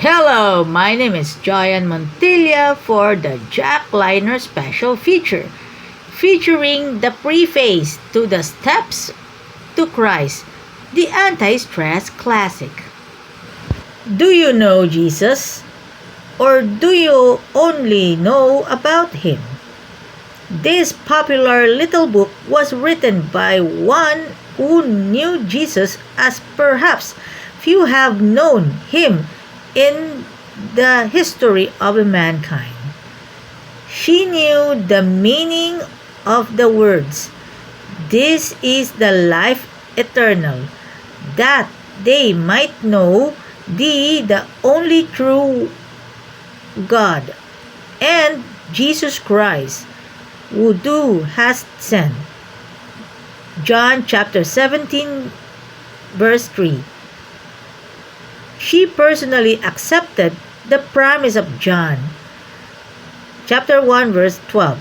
Hello, my name is Joyan Montilla for the Jack Liner special feature, featuring the preface to the Steps to Christ, the anti-stress classic. Do you know Jesus? Or do you only know about him? This popular little book was written by one who knew Jesus as perhaps few have known him in the history of mankind. She knew the meaning of the words, "This is the life eternal, that they might know thee, the only true God, and Jesus Christ, who thou hast sent." John chapter 17, verse 3. She personally accepted the promise of John chapter 1, verse 12.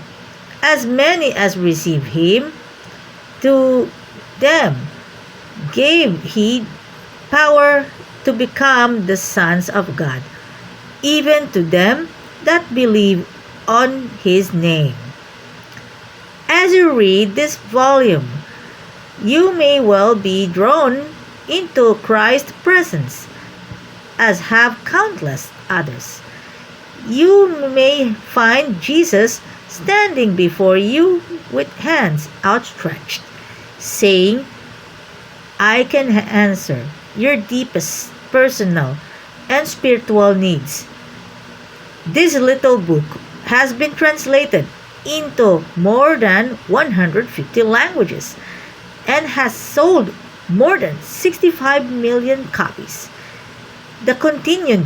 As many as receive him, to them gave he power to become the sons of God, even to them that believe on his name. As you read this volume, you may well be drawn into Christ's presence, as have countless others. You may find Jesus standing before you with hands outstretched, saying, "I can answer your deepest personal and spiritual needs." This little book has been translated into more than 150 languages and has sold more than 65 million copies. The continued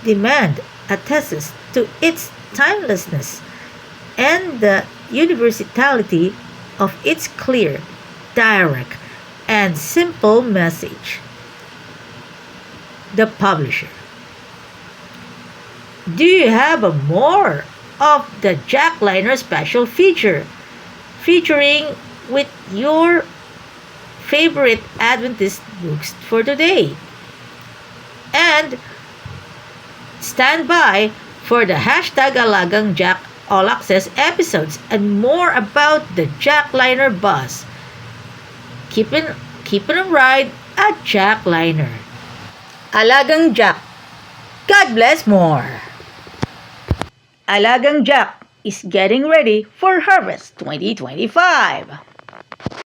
demand attests to its timelessness and the universality of its clear, direct, and simple message. The publisher. Do you have more of the Jack Liner special feature featuring with your favorite Adventist books for today? And stand by for the hashtag Alagang Jack All Access episodes and more about the Jack Liner bus. Keep it on ride at Jack Liner. Alagang Jack, God bless more. Alagang Jack is getting ready for Harvest 2025.